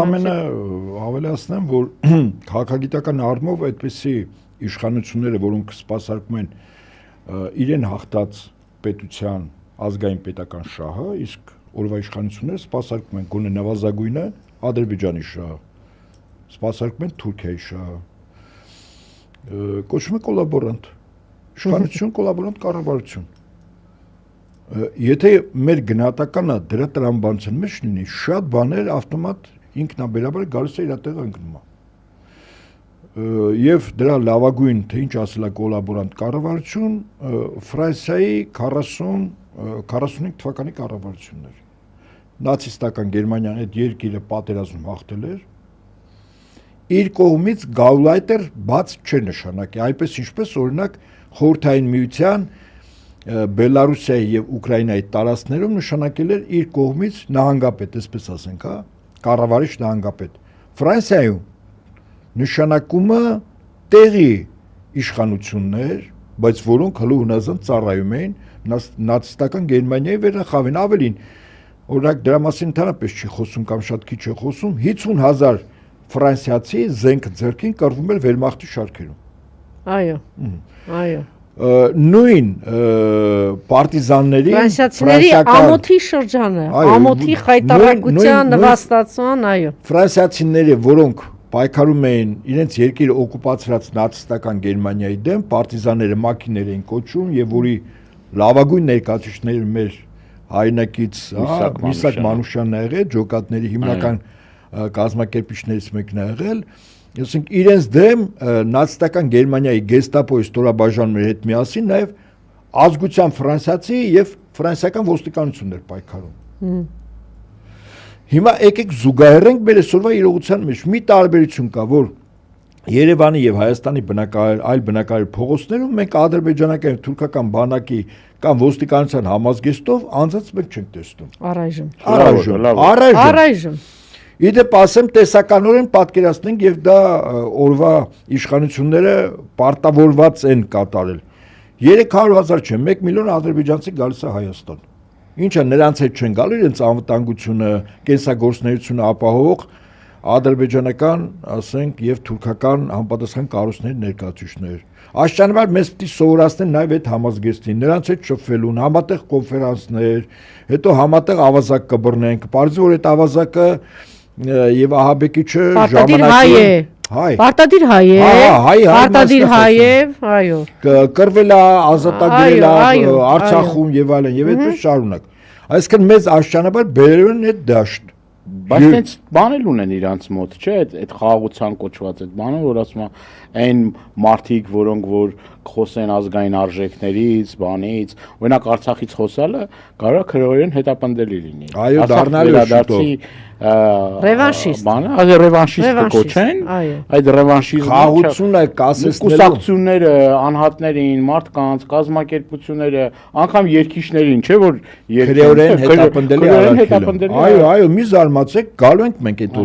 Ընդամենը ավելացնեմ, որ քաղաքագիտական առումով այդպիսի իշխանությունները, որոնք սպասարկում են իրեն հաղթած պետության ազգային պետական շահը, իսկ օրվա իշխանությունները սպասարկում են գոնե նվազագույնը Ադրբեջանի շահը, սպասարկում են Թուրքիայի շահը, կոչվում է կոլաբորանտ, իշխանություն, կոլաբորանտ կառավարություն։ Եթե մեր գնահատականը դրա տրամաբանության մեջ լինի, շատ բաներ ավտոմատ ինքնաբերաբար գալիս է իր տեղ ընկնում։ Եվ դրա լավագույն, թե ինչ ասելա կոլաբորանտ կառավարություն, Ֆրանսիայի 45 թվականի կառավարությունն էր։ Նացիստական Գերմանիան այդ երկիրը պատերազմ հաղթել էր, իր կողմից գաուլայտեր բաց չէր նշանակի, այնպես ինչպես օրինակ Խորհրդային Միության, Բելարուսիայի եւ Ուկրաինայի տարածքներում նշանակել էր իր կողմից նահանգապետ, այսպես ասենք, հա, կառավարիչ նահանգապետ։ Ֆրանսիայում նշանակումը տեղի իշխանություններ, բայց որոնք հլու հնազանդ ծառայում էին նացիստական Գերմանիայի վերնախավին, ավելին, օրինակ դրա մասին ընդհանրապես չի խոսում կամ շատ քիչ է խոսում, 50,000 ֆրանսիացի զենք ձեռքին կռվում էր վերմախտի շարքերում։ Այո, այո։ Նույն պարտիզանների ֆրանսիացիների ամոթի շրջանը, ամոթի խայտարակության նվաստացման, այո։ Ֆրանսիացիները, որոնք պայքարում էին իրենց երկիրը օկուպացրած նացիստական Գերմանիայի դեմ, պարտիզանները մաքիներ էին կոչում եւ որի լավագույն ներկայացուցիչները մեր հայրենակից Միսակ Մանուշյանն ա եղել, ջոկատների հիմնական կազմակերպիչներից մեկն ա եղել, ասենք իրենց դեմ նացիստական Գերմանիայի գեստապոյի ստորաբաժանումների հետ միասին նաեւ ազգության ֆրանսիացի եւ ֆրանսիական ոստիկանություններ պայքարում։ Հիմա եկեք զուգահեռենք մեր այսօրվա իրողության մեջ մի տարբերություն կա, որ Երևանի եւ Հայաստանի այլ բնակարար փողոցներում մենք ադրբեջանական եւ թուրքական բանակի կամ ոստիկանության համազգեստով անձած մենք չենք տեսնում։ Առայժմ։ Իդեպ ասեմ տեսականորեն պատկերացնենք եւ դա օրվա իշխանությունները պարտավորված են կատարել։ 300,000 չէ, 1 միլիոն ադրբեջանցի գալիս է Հայաստան։ Ինչը նրանց հետ չեն գալու իրենց անվտանգությունը, կենսագործունեությունը ապահովող ադրբեջանական, ասենք, եւ թուրքական համապատասխան կառույցների ներկայացուցիչներ։ Աշճանաբար մեզ պիտի սովորացնեն նաեւ այդ համազգեստին, նրանց հետ շփվելուն, համատեղ կոնֆերանսներ, հետո համատեղ ավազակ կբռնենք, պարզի որ այդ ավազակը եւ Ահաբեկիչը ժամանակին Պարտադիր հայ է, պարտադիր հայ է, այո։ Կռվել է, ազատագրել է Արցախում եւ այլն, եւ այդպես շարունակ։ Այսինքն մեզ աշճանաբար բերել են այդ դաշտ։ Բայց այնց բան էլ ունեն իրանց մոտ, չէ՞, այդ խաղաղության կոչված այդ բանը, որ ասում է այն մարդիկ, որոնք որ խոսեն ազգային արժեքներից, բանից, օրինակ Արցախից խոսալը կարող է քրեորեն հետապնդելի լինի։ Այո, դառնալու է շուտով։ Ռևանշիստ։ Բանը, այդ ռևանշիստ կոչեն, այդ ռևանշիզմը խաղաղությունը կասեցնելու կուսակցությունները, անհատներին, մարդկանց, կազմակերպությունները, անգամ երկիշներին, չէ՞ որ քրեորեն հետապնդելի արարքել։ Այո, մի զարմացեք, գալու ենք մենք այդ